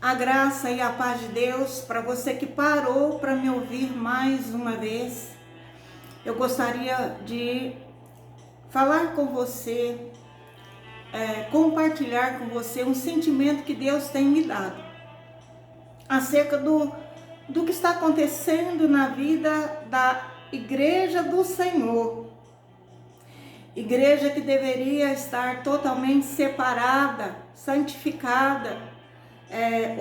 A graça e a paz de Deus para você que parou para me ouvir mais uma vez. Eu gostaria de falar com você, compartilhar com você um sentimento que Deus tem me dado acerca do que está acontecendo na vida da Igreja do Senhor. Igreja que deveria estar totalmente separada, santificada,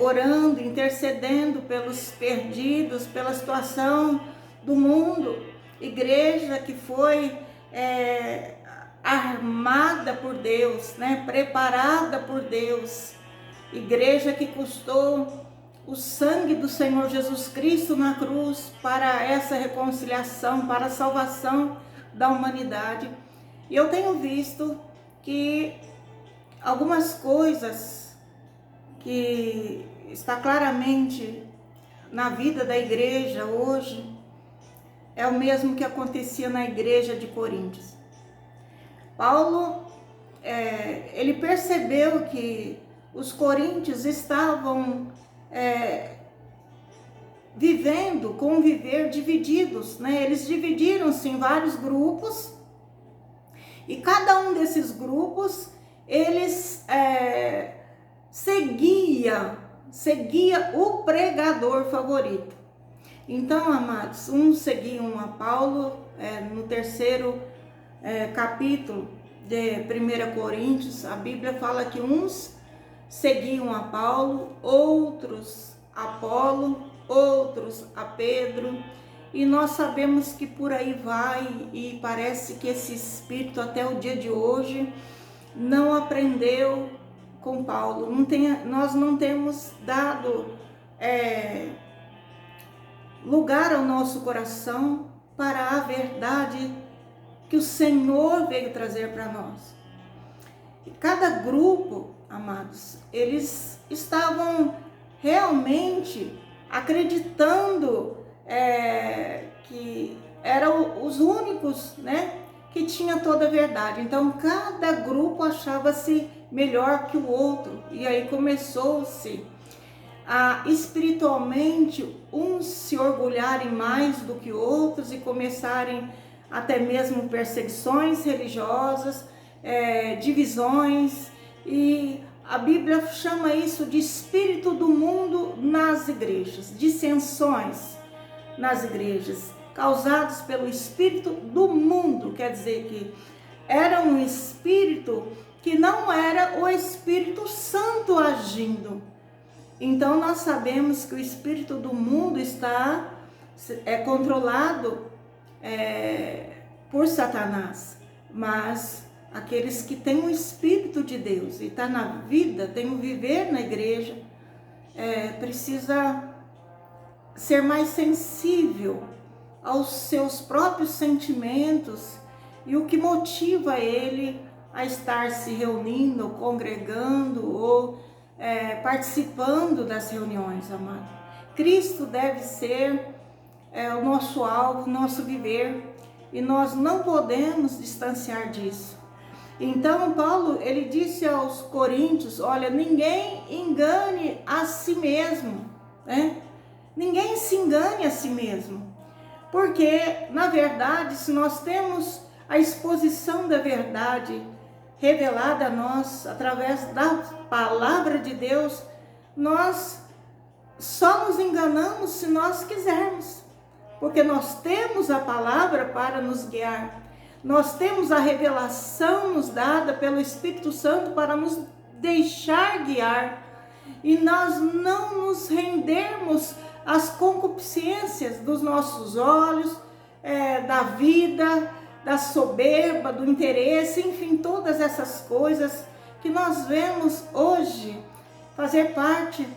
orando, intercedendo pelos perdidos, pela situação do mundo. Igreja que foi armada por Deus, preparada por Deus. Igreja que custou o sangue do Senhor Jesus Cristo na cruz para essa reconciliação, para a salvação da humanidade. E eu tenho visto que algumas coisas que está claramente na vida da igreja hoje é o mesmo que acontecia na igreja de Coríntios. Paulo, ele percebeu que os coríntios estavam conviver divididos, Eles dividiram-se em vários grupos e cada um desses grupos, eles seguia o pregador favorito. Então, amados, uns seguiam a Paulo, no terceiro capítulo de 1 Coríntios, a Bíblia fala que uns seguiam a Paulo, outros a Apolo, outros a Pedro, e nós sabemos que por aí vai, e parece que esse espírito até o dia de hoje não aprendeu com Paulo. Nós não temos dado lugar ao nosso coração para a verdade que o Senhor veio trazer para nós. E cada grupo, amados, eles estavam realmente acreditando que eram os únicos, que tinha toda a verdade. Então cada grupo achava-se melhor que o outro, e aí começou-se a espiritualmente uns se orgulharem mais do que outros e começarem até mesmo perseguições religiosas, divisões, e a Bíblia chama isso de espírito do mundo nas igrejas, dissensões nas igrejas, causados pelo espírito do mundo. Quer dizer que era um espírito que não era o Espírito Santo agindo. Então nós sabemos que o espírito do mundo está controlado por Satanás, mas aqueles que têm o Espírito de Deus e está na vida, tem o viver na igreja, precisa ser mais sensível aos seus próprios sentimentos e o que motiva ele a estar se reunindo, congregando ou participando das reuniões, amado. Cristo deve ser o nosso alvo, o nosso viver, e nós não podemos distanciar disso. Então Paulo, ele disse aos coríntios: olha, ninguém engane a si mesmo, Ninguém se engane a si mesmo, porque na verdade, se nós temos a exposição da verdade revelada a nós através da palavra de Deus, nós só nos enganamos se nós quisermos, porque nós temos a palavra para nos guiar, nós temos a revelação nos dada pelo Espírito Santo para nos deixar guiar, e nós não nos rendermos às concupiscências dos nossos olhos, da vida, da soberba, do interesse, enfim, todas essas coisas que nós vemos hoje fazer parte,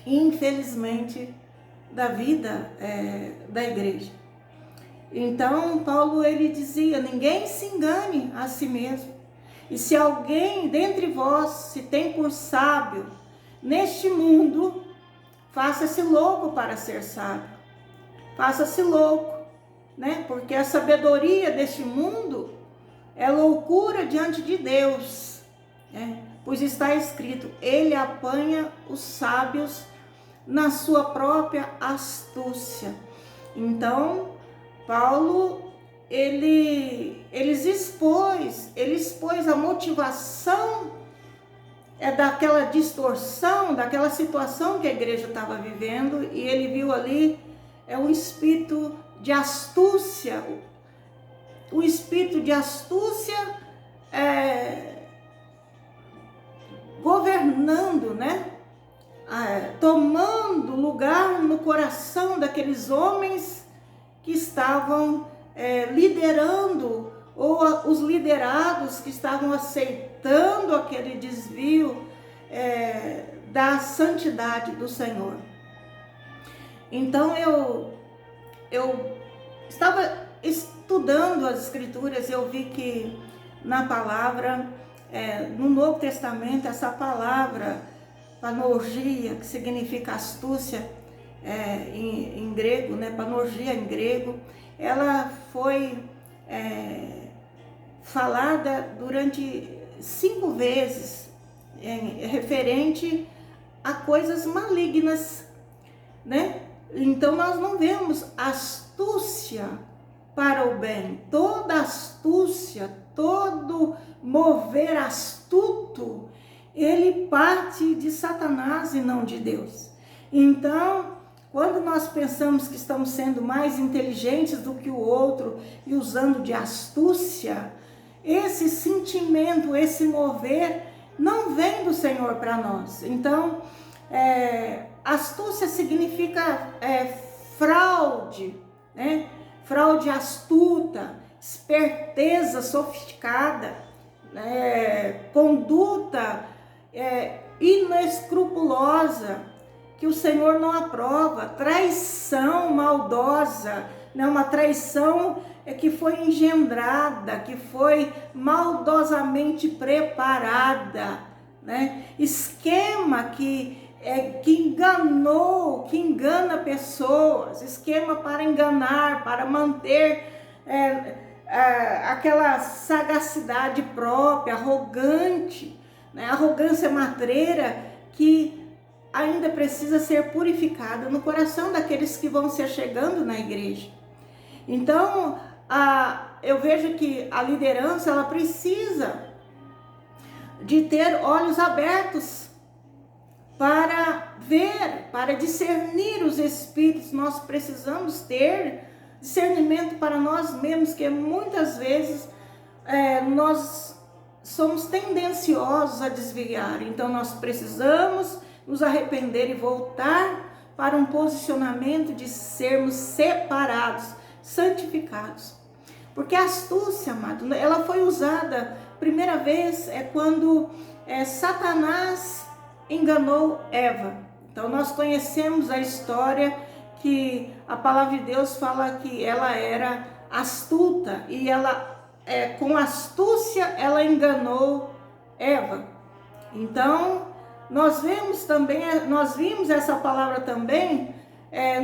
infelizmente, da vida da igreja. Então Paulo, ele dizia: ninguém se engane a si mesmo, e se alguém dentre vós se tem por sábio neste mundo, faça-se louco para ser sábio, faça-se louco, porque a sabedoria deste mundo é loucura diante de Deus, Pois está escrito: ele apanha os sábios na sua própria astúcia. Então, Paulo, ele expôs a motivação daquela distorção, daquela situação que a igreja estava vivendo, e ele viu ali um espírito de astúcia, o espírito de astúcia governando, né? Tomando lugar no coração daqueles homens que estavam liderando, ou os liderados que estavam aceitando aquele desvio da santidade do Senhor. Então eu estava estudando as Escrituras e eu vi que na palavra, no Novo Testamento, essa palavra panorgia, que significa astúcia em grego, né? Panorgia em grego, ela foi falada durante 5 vezes, referente a coisas malignas, né? Então nós não vemos astúcia para o bem. Toda astúcia, todo mover astuto, ele parte de Satanás e não de Deus. Então, quando nós pensamos que estamos sendo mais inteligentes do que o outro e usando de astúcia, esse sentimento, esse mover não vem do Senhor para nós. Então, astúcia significa fraude, né? Fraude astuta, esperteza sofisticada, conduta inescrupulosa, que o Senhor não aprova, traição maldosa, né? Uma traição que foi engendrada, que foi maldosamente preparada, né? Esquema que enganou, que engana pessoas, esquema para enganar, para manter aquela sagacidade própria, arrogante, né? Arrogância matreira que ainda precisa ser purificada no coração daqueles que vão se chegando na igreja. Então, eu vejo que a liderança, ela precisa de ter olhos abertos para ver, para discernir os espíritos. Nós precisamos ter discernimento para nós mesmos, que muitas vezes nós somos tendenciosos a desviar. Então nós precisamos nos arrepender e voltar para um posicionamento de sermos separados, santificados. Porque a astúcia, amado, ela foi usada, primeira vez, quando Satanás enganou Eva. Então nós conhecemos a história que a palavra de Deus fala que ela era astuta e ela, com astúcia, ela enganou Eva. Então nós vimos essa palavra também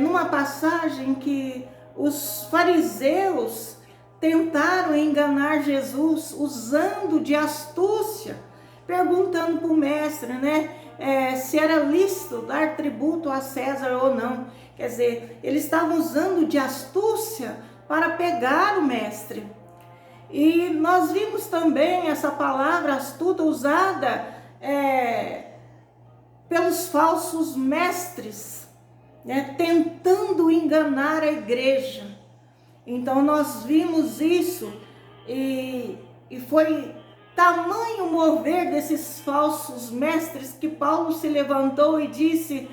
numa passagem que os fariseus tentaram enganar Jesus usando de astúcia, perguntando para o mestre, né, se era lícito dar tributo a César ou não. Quer dizer, eles estavam usando de astúcia para pegar o mestre. E nós vimos também essa palavra astuta usada pelos falsos mestres, né, tentando enganar a igreja. Então nós vimos isso e foi tamanho mover desses falsos mestres que Paulo se levantou e disse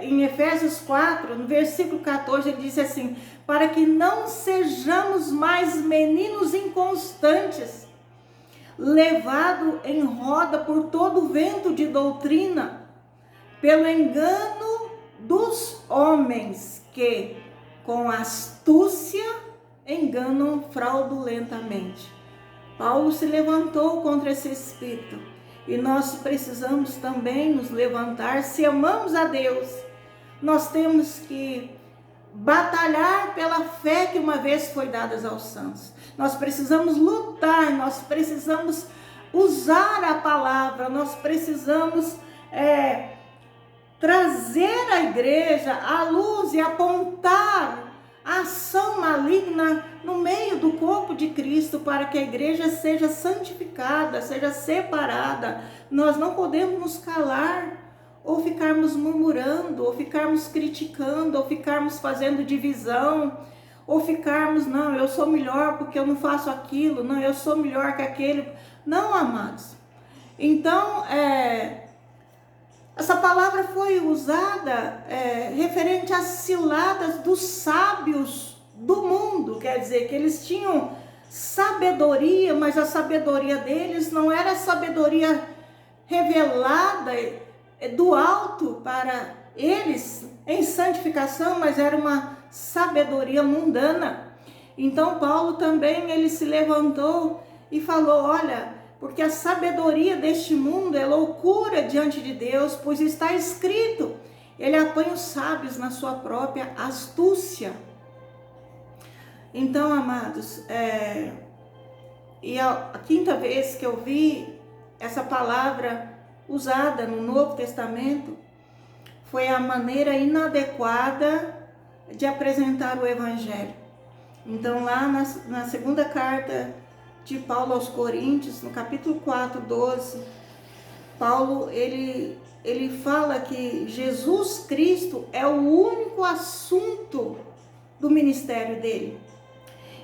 em Efésios 4, no versículo 14, ele disse assim: para que não sejamos mais meninos inconstantes, levado em roda por todo vento de doutrina, pelo engano dos homens que com astúcia enganam fraudulentamente. Paulo se levantou contra esse espírito e nós precisamos também nos levantar. Se amamos a Deus, nós temos que batalhar pela fé que uma vez foi dada aos santos. Nós precisamos lutar, nós precisamos usar a palavra, nós precisamos trazer a igreja à luz e apontar a ação maligna no meio do corpo de Cristo, para que a igreja seja santificada, seja separada. Nós não podemos nos calar, ou ficarmos murmurando, ou ficarmos criticando, ou ficarmos fazendo divisão, ou ficarmos, não, eu sou melhor porque eu não faço aquilo, não, eu sou melhor que aquele. Não, amados. Então, essa palavra foi usada referente às ciladas dos sábios do mundo. Quer dizer, que eles tinham sabedoria, mas a sabedoria deles não era sabedoria revelada do alto para eles em santificação, mas era uma sabedoria mundana. Então Paulo também, ele se levantou e falou, olha, porque a sabedoria deste mundo é loucura diante de Deus, pois está escrito, ele apanha os sábios na sua própria astúcia. Então, amados, e a quinta vez que eu vi essa palavra usada no Novo Testamento, foi a maneira inadequada de apresentar o Evangelho. Então, lá na segunda carta de Paulo aos Coríntios, no capítulo 4, 12, Paulo, ele fala que Jesus Cristo é o único assunto do ministério dele.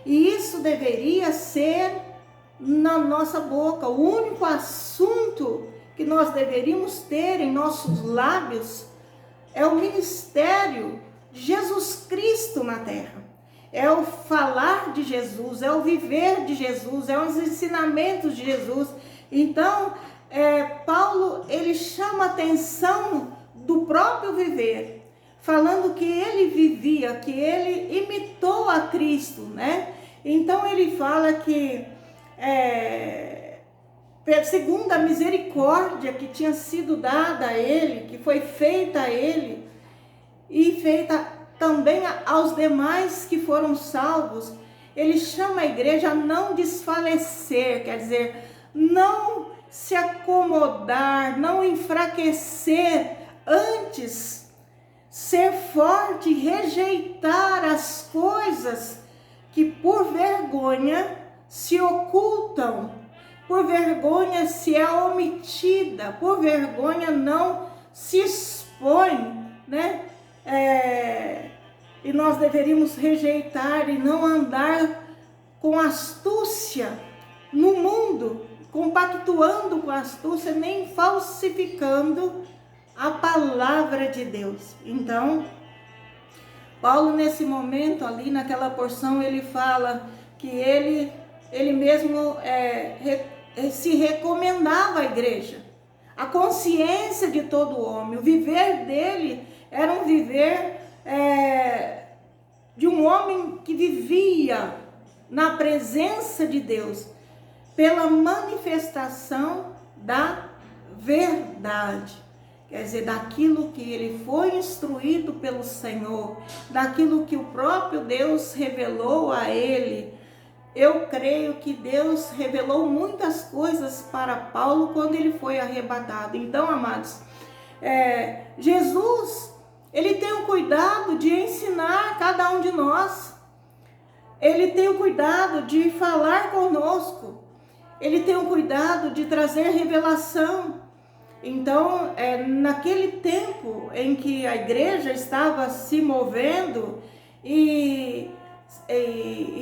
E isso deveria ser na nossa boca, o único assunto que nós deveríamos ter em nossos lábios é o ministério de Jesus Cristo na terra. É o falar de Jesus, é o viver de Jesus, é os ensinamentos de Jesus. Então, Paulo, ele chama a atenção do próprio viver, falando que ele vivia, que ele imitou a Cristo, né? Então, ele fala que, segundo a misericórdia que tinha sido dada a ele, que foi feita a ele, e feita também aos demais que foram salvos, ele chama a igreja a não desfalecer, quer dizer, não se acomodar, não enfraquecer, antes ser forte e rejeitar as coisas que por vergonha se ocultam, por vergonha se é omitida, por vergonha não se expõe, né? E nós deveríamos rejeitar e não andar com astúcia no mundo, compactuando com astúcia, nem falsificando a palavra de Deus. Então, Paulo, nesse momento ali, naquela porção, ele fala que ele mesmo se recomendava à igreja. A consciência de todo homem, o viver dele era um viver de um homem que vivia na presença de Deus, pela manifestação da verdade. Quer dizer, daquilo que ele foi instruído pelo Senhor, daquilo que o próprio Deus revelou a ele. Eu creio que Deus revelou muitas coisas para Paulo quando ele foi arrebatado. Então, amados, Jesus, ele tem o cuidado de ensinar cada um de nós. Ele tem o cuidado de falar conosco. Ele tem o cuidado de trazer revelação. Então, naquele tempo em que a igreja estava se movendo e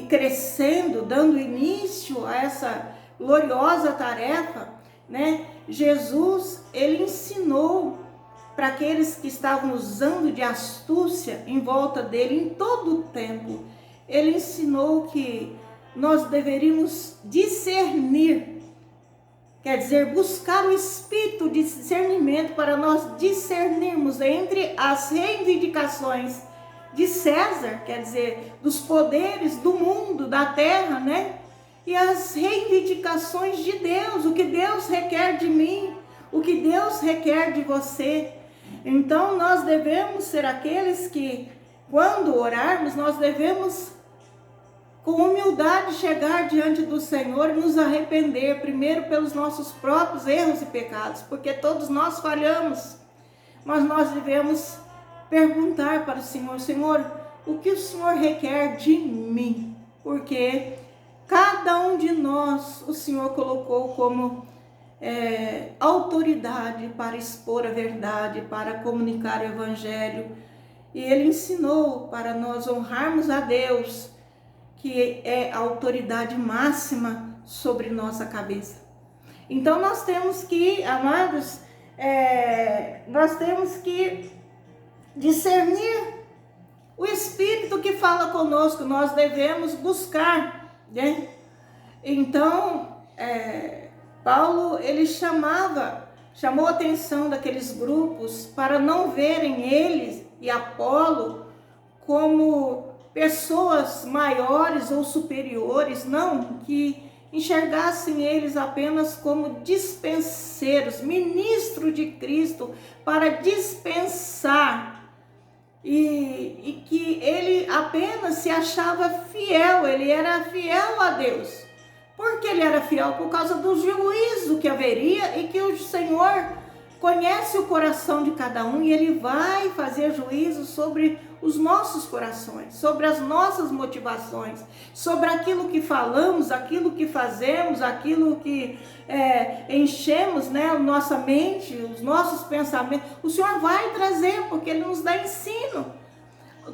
crescendo, dando início a essa gloriosa tarefa, né? Jesus, ele ensinou para aqueles que estavam usando de astúcia em volta dele em todo o tempo. Ele ensinou que nós deveríamos discernir, quer dizer, buscar o espírito de discernimento para nós discernirmos entre as reivindicações de César, quer dizer, dos poderes do mundo, da terra, né? E as reivindicações de Deus, o que Deus requer de mim, o que Deus requer de você. Então, nós devemos ser aqueles que, quando orarmos, nós devemos com humildade chegar diante do Senhor e nos arrepender, primeiro pelos nossos próprios erros e pecados, porque todos nós falhamos, mas nós devemos perguntar para o Senhor: Senhor, o que o Senhor requer de mim? Porque cada um de nós o Senhor colocou como autoridade para expor a verdade, para comunicar o Evangelho, e Ele ensinou para nós honrarmos a Deus, que é a autoridade máxima sobre nossa cabeça. Então nós temos que, amados, nós temos que discernir o Espírito que fala conosco, nós devemos buscar, né? Então, Paulo, ele chamou a atenção daqueles grupos para não verem eles e Apolo como pessoas maiores ou superiores, não, que enxergassem eles apenas como dispenseiros, ministro de Cristo para dispensar, e que ele apenas se achava fiel, ele era fiel a Deus. Por que ele era fiel? Por causa do juízo que haveria, e que o Senhor conhece o coração de cada um e Ele vai fazer juízo sobre os nossos corações, sobre as nossas motivações, sobre aquilo que falamos, aquilo que fazemos, aquilo que enchemos, né, a nossa mente, os nossos pensamentos. O Senhor vai trazer, porque Ele nos dá ensino.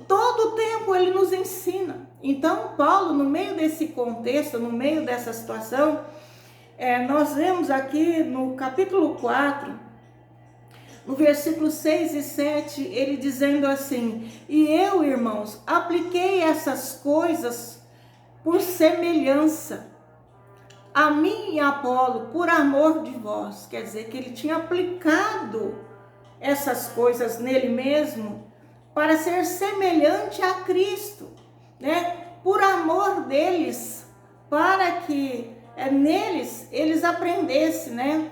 Todo o tempo Ele nos ensina. Então, Paulo, no meio desse contexto, no meio dessa situação, nós vemos aqui no capítulo 4, no versículo 6 e 7, ele dizendo assim: e eu, irmãos, apliquei essas coisas por semelhança, a mim e a Apolo, por amor de vós. Quer dizer que ele tinha aplicado essas coisas nele mesmo para ser semelhante a Cristo, né? Por amor deles, para que neles eles aprendessem, né?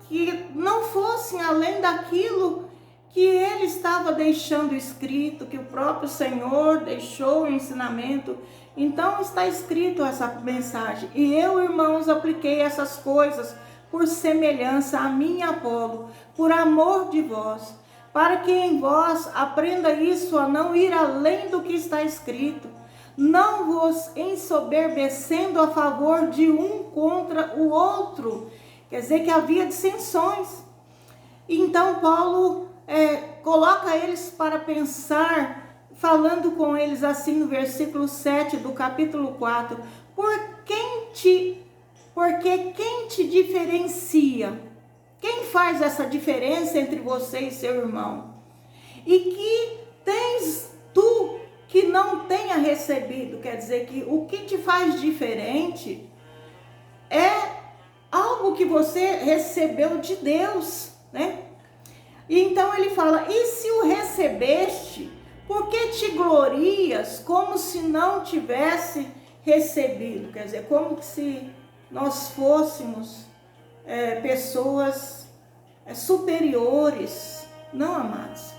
Que não fossem além daquilo que ele estava deixando escrito, que o próprio Senhor deixou o ensinamento. Então está escrito essa mensagem: e eu, irmãos, apliquei essas coisas por semelhança a mim e a Apolo, por amor de vós, para que em vós aprenda isso, a não ir além do que está escrito, não vos ensoberbecendo a favor de um contra o outro. Quer dizer que havia dissensões. Então Paulo coloca eles para pensar, falando com eles assim no versículo 7 do capítulo 4: porque quem te diferencia? Quem faz essa diferença entre você e seu irmão? E que tens tu que não tenha recebido? Quer dizer que o que te faz diferente é algo que você recebeu de Deus, né? E então ele fala: e se o recebeste, por que te glorias como se não tivesse recebido? Quer dizer, como se nós fôssemos pessoas superiores. Não, amados.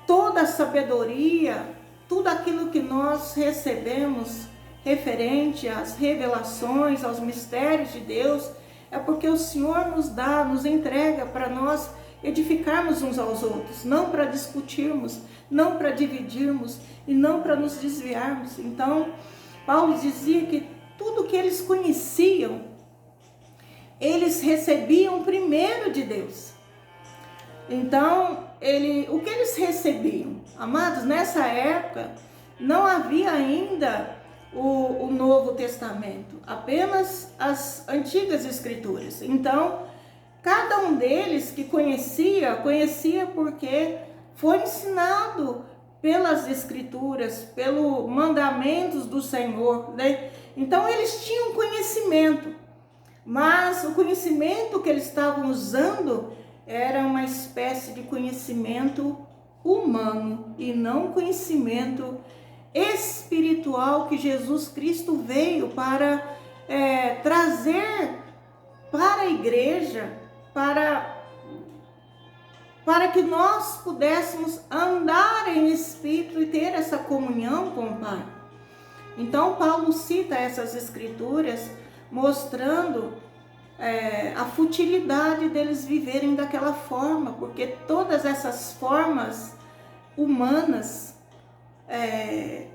Toda a sabedoria, tudo aquilo que nós recebemos referente às revelações, aos mistérios de Deus, é porque o Senhor nos dá, nos entrega para nós edificarmos uns aos outros, não para discutirmos, não para dividirmos e não para nos desviarmos. Então, Paulo dizia que tudo que eles conheciam, eles recebiam primeiro de Deus. Então, o que eles recebiam? Amados, nessa época não havia ainda o Novo Testamento, apenas as antigas escrituras. Então, cada um deles que conhecia porque foi ensinado pelas escrituras, pelos mandamentos do Senhor, né? Então, eles tinham conhecimento, mas o conhecimento que eles estavam usando era uma espécie de conhecimento humano e não conhecimento espiritual que Jesus Cristo veio para trazer para a igreja, para para que nós pudéssemos andar em espírito e ter essa comunhão com o Pai. Então Paulo cita essas escrituras mostrando a futilidade deles viverem daquela forma, porque todas essas formas humanas,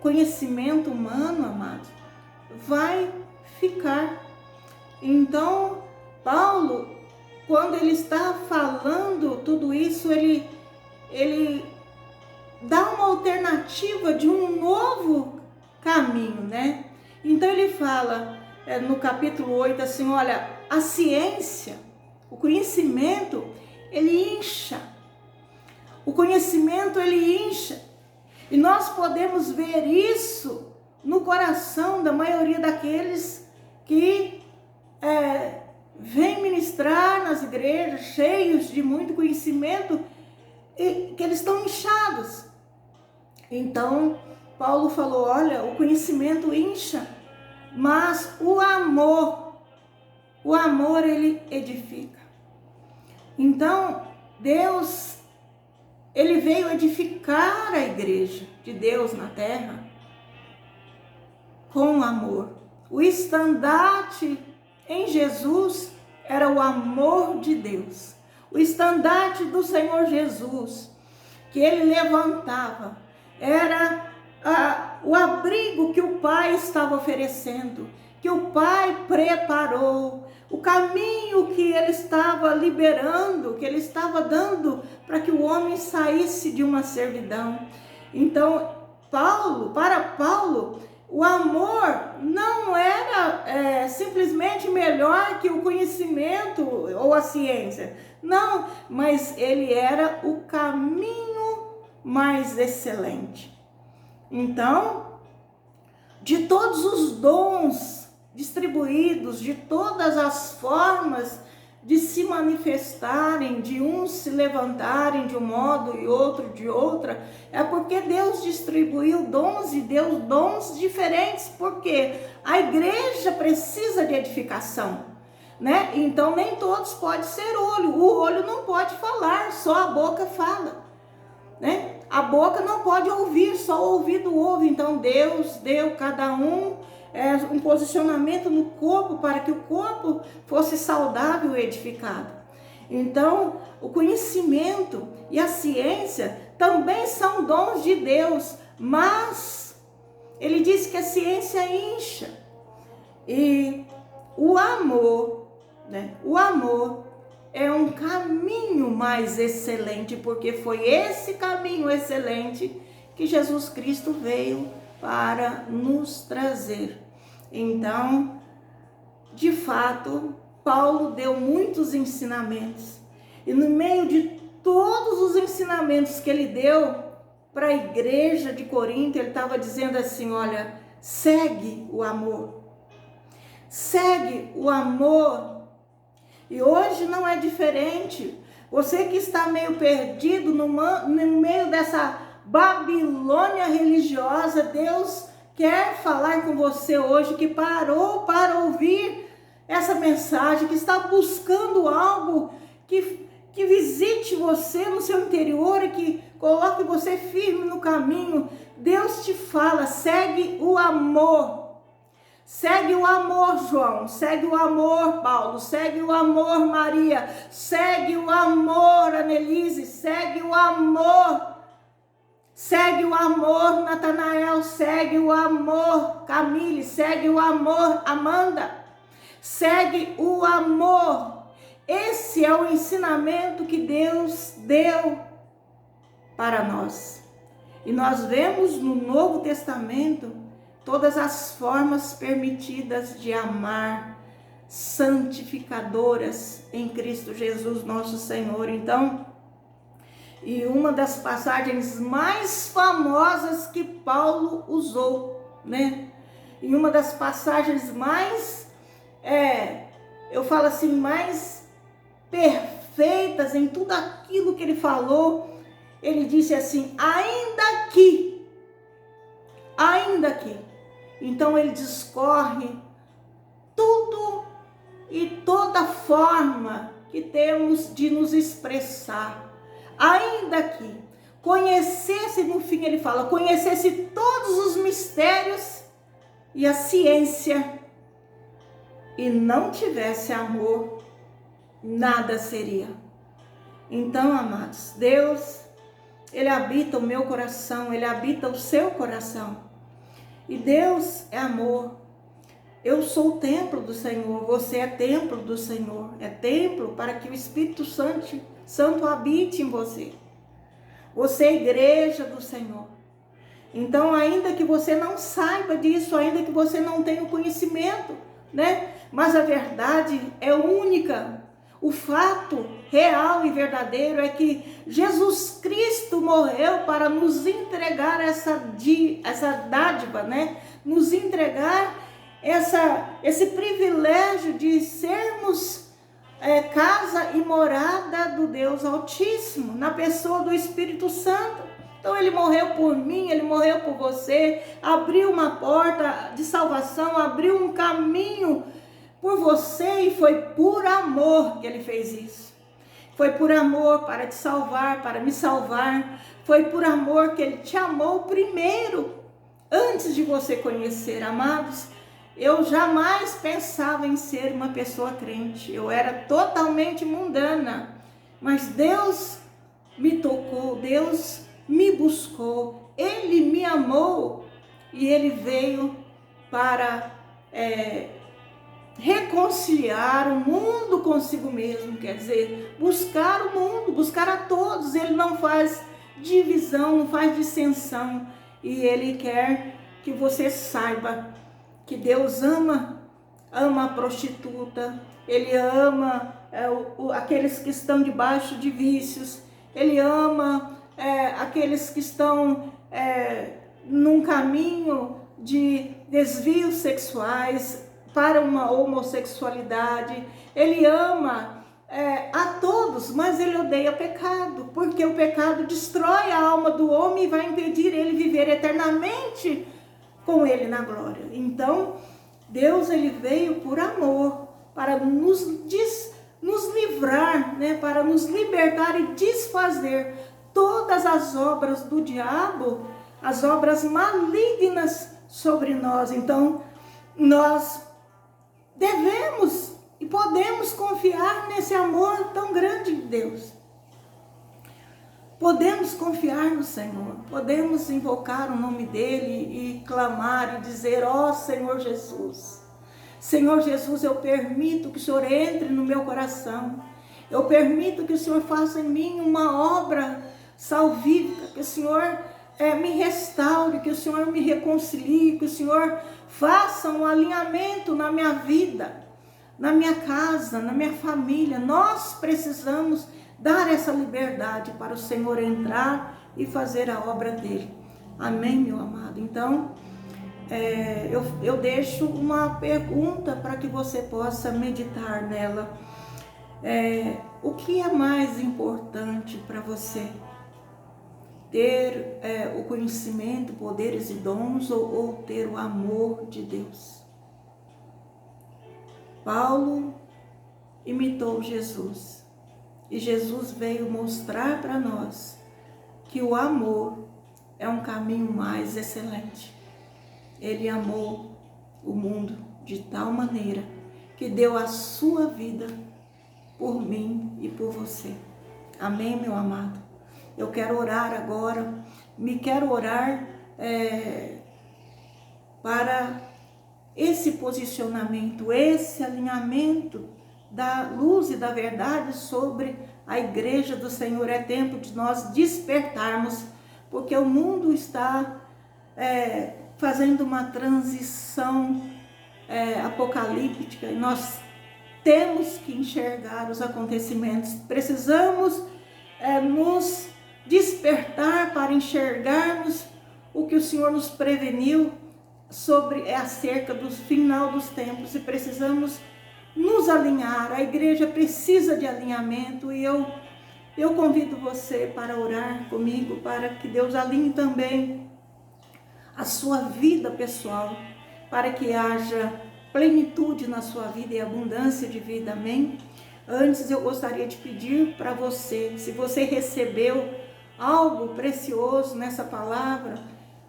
conhecimento humano, amado, vai ficar. Então Paulo, quando ele está falando tudo isso, ele dá uma alternativa de um novo caminho, né? Então ele fala no capítulo 8 assim, olha, a ciência, o conhecimento, ele incha. O conhecimento, ele incha. E nós podemos ver isso no coração da maioria daqueles que vêm ministrar nas igrejas, cheios de muito conhecimento, e que eles estão inchados. Então, Paulo falou, olha, o conhecimento incha, mas o amor ele edifica. Então, Deus, ele veio edificar a igreja de Deus na terra com amor. O estandarte em Jesus era o amor de Deus. O estandarte do Senhor Jesus, que ele levantava, era o abrigo que o Pai estava oferecendo, que o Pai preparou, o caminho que ele estava liberando, que ele estava dando para que o homem saísse de uma servidão. Então, para Paulo, o amor não era simplesmente melhor que o conhecimento ou a ciência. Não, mas ele era o caminho mais excelente. Então, de todos os dons distribuídos, de todas as formas de se manifestarem, de uns se levantarem de um modo e outro de outra, é porque Deus distribuiu dons e deu dons diferentes, porque a igreja precisa de edificação, né? Então nem todos podem ser olho, o olho não pode falar, só a boca fala, né? A boca não pode ouvir, só o ouvido ouve. Então Deus deu cada um um posicionamento no corpo para que o corpo fosse saudável e edificado. Então, o conhecimento e a ciência também são dons de Deus, mas ele diz que a ciência incha. E o amor, né? O amor é um caminho mais excelente, porque foi esse caminho excelente que Jesus Cristo veio para nos trazer. Então, de fato, Paulo deu muitos ensinamentos. E no meio de todos os ensinamentos que ele deu para a igreja de Corinto, ele estava dizendo assim, olha, segue o amor. Segue o amor. E hoje não é diferente. Você que está meio perdido no meio dessa Babilônia religiosa, Deus quer falar com você hoje, que parou para ouvir essa mensagem, que está buscando algo que visite você no seu interior e que coloque você firme no caminho. Deus te fala, segue o amor. Segue o amor, João, segue o amor, Paulo, segue o amor, Maria, segue o amor, Anelise, segue o amor. Segue o amor, Natanael, segue o amor, Camille, segue o amor, Amanda, segue o amor. Esse é o ensinamento que Deus deu para nós. E nós vemos no Novo Testamento todas as formas permitidas de amar, santificadoras em Cristo Jesus, nosso Senhor. Então, e uma das passagens mais famosas que Paulo usou, né? E uma das passagens mais, eu falo assim, mais perfeitas em tudo aquilo que ele falou, ele disse assim, ainda que. Então ele discorre tudo e toda forma que temos de nos expressar. ainda que conhecesse, no fim ele fala, conhecesse todos os mistérios e a ciência e não tivesse amor, nada seria. Então, amados, Deus, Ele habita o meu coração, Ele habita o seu coração. E Deus é amor. Eu sou o templo do Senhor, você é templo do Senhor. É templo para que o Espírito Santo habite em você. Você é igreja do Senhor. Então, ainda que você não saiba disso, ainda que você não tenha o conhecimento, né? Mas a verdade é única. O fato real e verdadeiro é que Jesus Cristo morreu para nos entregar essa dádiva, né? Nos entregar esse privilégio de sermos casa e morada do Deus Altíssimo, na pessoa do Espírito Santo. Então Ele morreu por mim, Ele morreu por você, abriu uma porta de salvação, abriu um caminho por você e foi por amor que Ele fez isso. Foi por amor para te salvar, para me salvar. Foi por amor que Ele te amou primeiro, antes de você conhecer. Amados, eu jamais pensava em ser uma pessoa crente. Eu era totalmente mundana. Mas Deus me tocou, Deus me buscou. Ele me amou e Ele veio para reconciliar o mundo consigo mesmo, quer dizer, buscar o mundo, buscar a todos. Ele não faz divisão, não faz dissensão, e Ele quer que você saiba que Deus ama a prostituta, Ele ama aqueles que estão debaixo de vícios, Ele ama aqueles que estão num caminho de desvios sexuais, para uma homossexualidade. Ele ama a todos, mas Ele odeia pecado, porque o pecado destrói a alma do homem e vai impedir ele viver eternamente com Ele na glória. Então, Deus, Ele veio por amor, para nos livrar, né, para nos libertar e desfazer todas as obras do diabo, as obras malignas sobre nós. Então, nós devemos e podemos confiar nesse amor tão grande de Deus. Podemos confiar no Senhor, podemos invocar o nome dEle e clamar e dizer: ó Senhor Jesus, Senhor Jesus, eu permito que o Senhor entre no meu coração, eu permito que o Senhor faça em mim uma obra salvífica, que o Senhor me restaure, que o Senhor me reconcilie, que o Senhor faça um alinhamento na minha vida, na minha casa, na minha família. Nós precisamos dar essa liberdade para o Senhor entrar e fazer a obra dele. Amém, meu amado? Então, eu deixo uma pergunta para que você possa meditar nela. O que é mais importante para você? Ter o conhecimento, poderes e dons, ou ter o amor de Deus? Paulo imitou Jesus, e Jesus veio mostrar para nós que o amor é um caminho mais excelente. Ele amou o mundo de tal maneira que deu a sua vida por mim e por você. Amém, meu amado? Eu quero orar agora, quero orar para esse posicionamento, esse alinhamento da luz e da verdade sobre a igreja do Senhor. É tempo de nós despertarmos, porque o mundo está fazendo uma transição apocalíptica, e nós temos que enxergar os acontecimentos. Precisamos nos despertar para enxergarmos o que o Senhor nos preveniu sobre acerca do final dos tempos, e precisamos nos alinhar. A igreja precisa de alinhamento, e eu convido você para orar comigo, para que Deus alinhe também a sua vida pessoal, para que haja plenitude na sua vida e abundância de vida. Amém? Antes eu gostaria de pedir para você, se você recebeu algo precioso nessa palavra,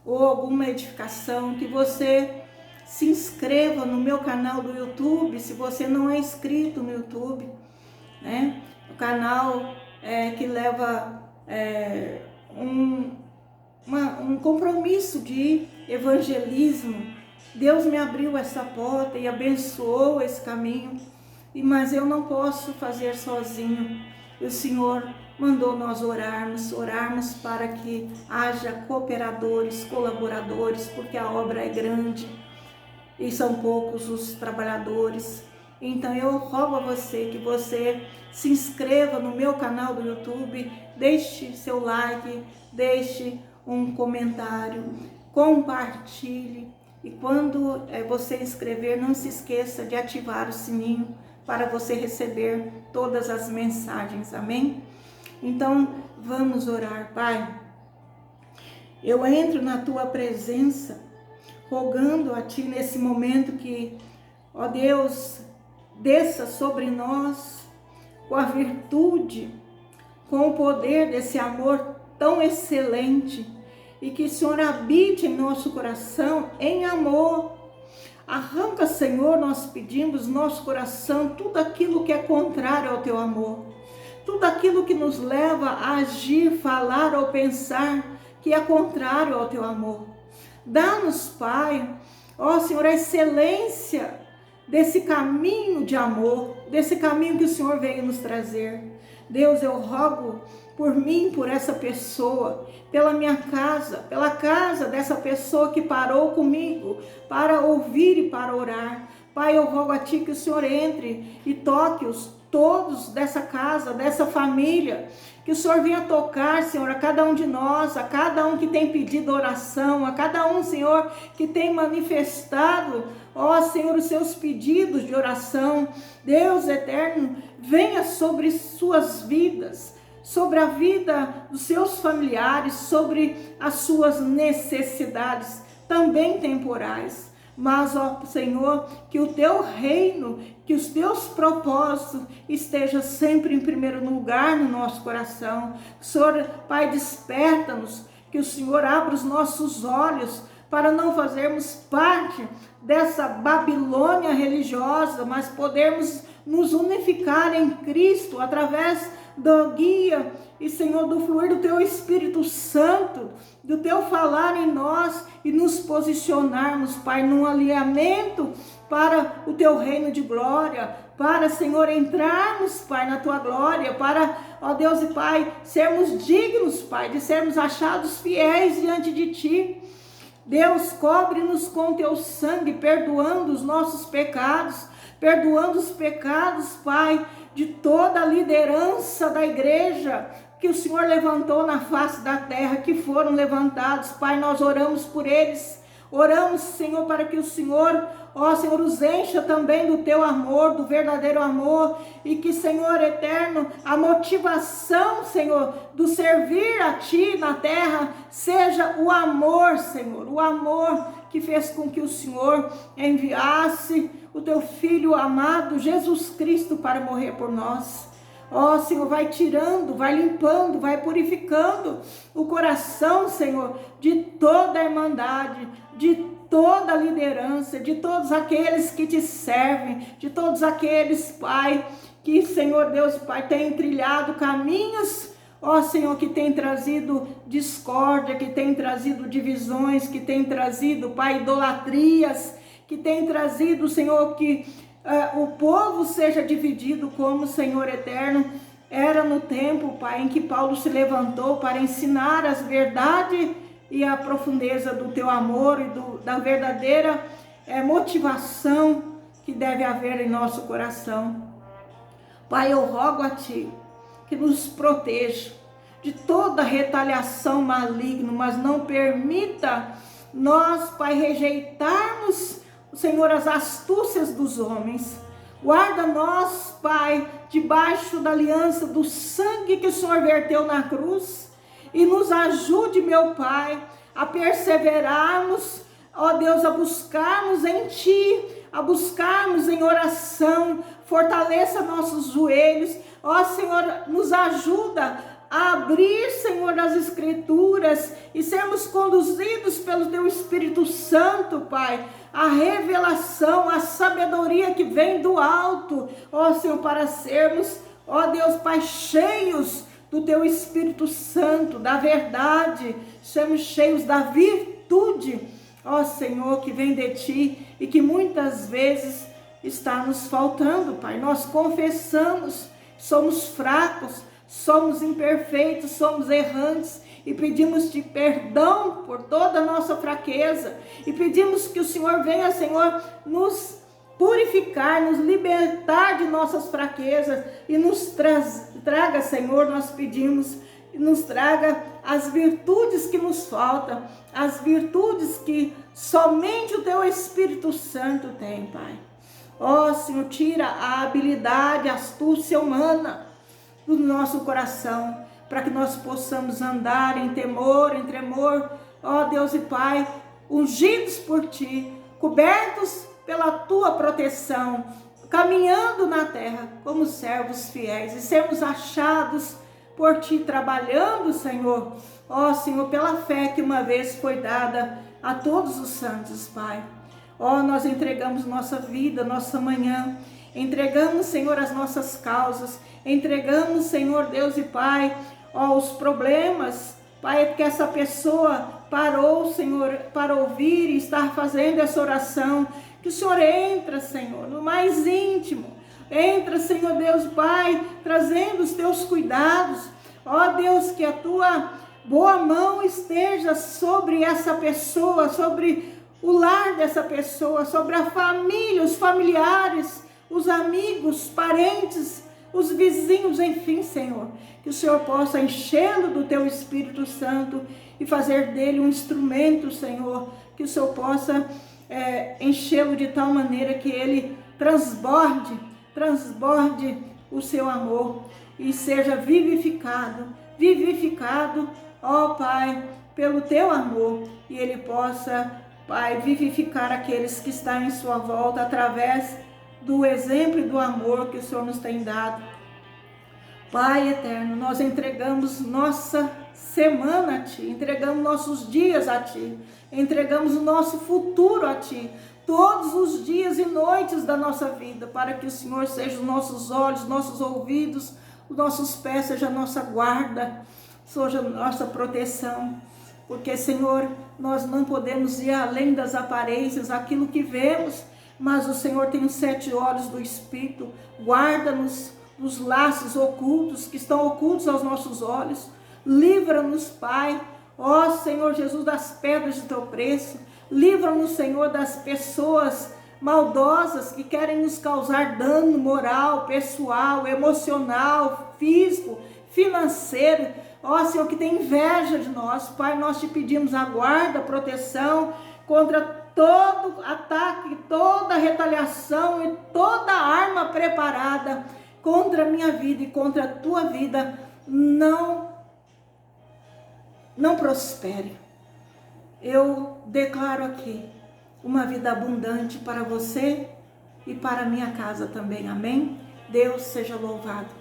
ou alguma edificação, que você se inscreva no meu canal do YouTube, se você não é inscrito no YouTube, né? O canal que leva um compromisso de evangelismo. Deus me abriu essa porta e abençoou esse caminho, mas eu não posso fazer sozinho. O Senhor mandou nós orarmos para que haja cooperadores, colaboradores, porque a obra é grande e são poucos os trabalhadores. Então eu rogo a você que você se inscreva no meu canal do YouTube, deixe seu like, deixe um comentário, compartilhe, e quando você inscrever, não se esqueça de ativar o sininho para você receber todas as mensagens, amém? Então vamos orar. Pai, eu entro na tua presença, rogando a ti nesse momento que, ó Deus, desça sobre nós com a virtude, com o poder desse amor tão excelente, e que o Senhor habite em nosso coração em amor. Arranca, Senhor, nós pedimos, nosso coração, tudo aquilo que é contrário ao teu amor, tudo aquilo que nos leva a agir, falar ou pensar que é contrário ao teu amor. Dá-nos, Pai, ó Senhor, a excelência desse caminho de amor, desse caminho que o Senhor veio nos trazer. Deus, eu rogo por mim, por essa pessoa, pela minha casa, pela casa dessa pessoa que parou comigo para ouvir e para orar. Pai, eu rogo a ti que o Senhor entre e toque-os todos dessa casa, dessa família, que o Senhor venha tocar, Senhor, a cada um de nós, a cada um que tem pedido oração, a cada um, Senhor, que tem manifestado, ó Senhor, os seus pedidos de oração. Deus eterno, venha sobre suas vidas, sobre a vida dos seus familiares, sobre as suas necessidades, também temporais. Mas, ó Senhor, que o teu reino, que os teus propósitos estejam sempre em primeiro lugar no nosso coração. Senhor, Pai, desperta-nos, que o Senhor abra os nossos olhos para não fazermos parte dessa Babilônia religiosa, mas podermos nos unificar em Cristo através do guia e, Senhor, do fluir do teu Espírito Santo, do teu falar em nós e nos posicionarmos, Pai, num alinhamento para o teu reino de glória, para, Senhor, entrarmos, Pai, na tua glória, para, ó Deus e Pai, sermos dignos, Pai, de sermos achados fiéis diante de ti. Deus, cobre-nos com teu sangue, perdoando os nossos pecados, perdoando os pecados, Pai, de toda a liderança da igreja que o Senhor levantou na face da terra, que foram levantados. Pai, nós oramos por eles, oramos, Senhor, para que o Senhor, ó Senhor, os encha também do teu amor, do verdadeiro amor, e que, Senhor eterno, a motivação, Senhor, do servir a ti na terra seja o amor, Senhor, o amor que fez com que o Senhor enviasse o teu Filho amado, Jesus Cristo, para morrer por nós. Ó Senhor, vai tirando, vai limpando, vai purificando o coração, Senhor, de toda a irmandade, de toda a liderança, de todos aqueles que te servem, de todos aqueles, Pai, que, Senhor Deus e Pai, tem trilhado caminhos, ó Senhor, que tem trazido discórdia, que tem trazido divisões, que tem trazido, Pai, idolatrias, que tem trazido, Senhor, que o povo seja dividido, como, Senhor eterno, era no tempo, Pai, em que Paulo se levantou para ensinar as verdades e a profundeza do teu amor e da verdadeira motivação que deve haver em nosso coração. Pai, eu rogo a ti que nos proteja de toda retaliação maligna, mas não permita nós, Pai, rejeitarmos, Senhor, as astúcias dos homens. Guarda nós, Pai, debaixo da aliança do sangue que o Senhor verteu na cruz, e nos ajude, meu Pai, a perseverarmos, ó Deus, a buscarmos em Ti, a buscarmos em oração, fortaleça nossos joelhos. Ó Senhor, nos ajuda a abrir, Senhor, as Escrituras e sermos conduzidos pelo Teu Espírito Santo, Pai, a revelação, a sabedoria que vem do alto, ó Senhor, para sermos, ó Deus Pai, cheios do Teu Espírito Santo, da verdade, sermos cheios da virtude, ó Senhor, que vem de Ti e que muitas vezes está nos faltando, Pai. Nós confessamos, somos fracos, somos imperfeitos, somos errantes e pedimos-te perdão por toda a nossa fraqueza e pedimos que o Senhor venha, Senhor, nos purificar, nos libertar de nossas fraquezas e nos traga, Senhor, nós pedimos, nos traga as virtudes que nos faltam, as virtudes que somente o Teu Espírito Santo tem, Pai. Ó Senhor, tira a habilidade, a astúcia humana do nosso coração, para que nós possamos andar em temor, em tremor, ó Deus e Pai, ungidos por Ti, cobertos pela Tua proteção, caminhando na terra como servos fiéis e sermos achados por Ti, trabalhando, Senhor, ó Senhor, pela fé que uma vez foi dada a todos os santos, Pai. Ó, nós entregamos nossa vida, nossa manhã, entregamos, Senhor, as nossas causas, entregamos, Senhor Deus e Pai, ó, os problemas, Pai, que essa pessoa parou, Senhor, para ouvir e estar fazendo essa oração, que o Senhor entra, Senhor, no mais íntimo, entra, Senhor Deus Pai, trazendo os Teus cuidados, ó Deus, que a Tua boa mão esteja sobre essa pessoa, sobre o lar dessa pessoa, sobre a família, os familiares, os amigos, parentes, os vizinhos, enfim, Senhor, que o Senhor possa enchê-lo do Teu Espírito Santo e fazer dele um instrumento, Senhor, que o Senhor possa enchê-lo de tal maneira que ele transborde o Seu amor e seja vivificado, ó Pai, pelo Teu amor, e ele possa, Pai, vivificar aqueles que estão em sua volta através do exemplo e do amor que o Senhor nos tem dado. Pai eterno, nós entregamos nossa semana a Ti, entregamos nossos dias a Ti, entregamos o nosso futuro a Ti, todos os dias e noites da nossa vida, para que o Senhor seja os nossos olhos, nossos ouvidos, os nossos pés, seja a nossa guarda, seja a nossa proteção. Porque, Senhor, nós não podemos ir além das aparências, aquilo que vemos, mas o Senhor tem os 7 olhos do Espírito, guarda-nos dos laços ocultos, que estão ocultos aos nossos olhos, livra-nos, Pai, ó Senhor Jesus, das pedras de Teu preço, livra-nos, Senhor, das pessoas maldosas que querem nos causar dano moral, pessoal, emocional, físico, financeiro, ó Senhor, que tem inveja de nós. Pai, nós Te pedimos a guarda, a proteção contra todo ataque, toda retaliação e toda arma preparada contra a minha vida e contra a Tua vida não prospere. Eu declaro aqui uma vida abundante para você e para a minha casa também. Amém? Deus seja louvado.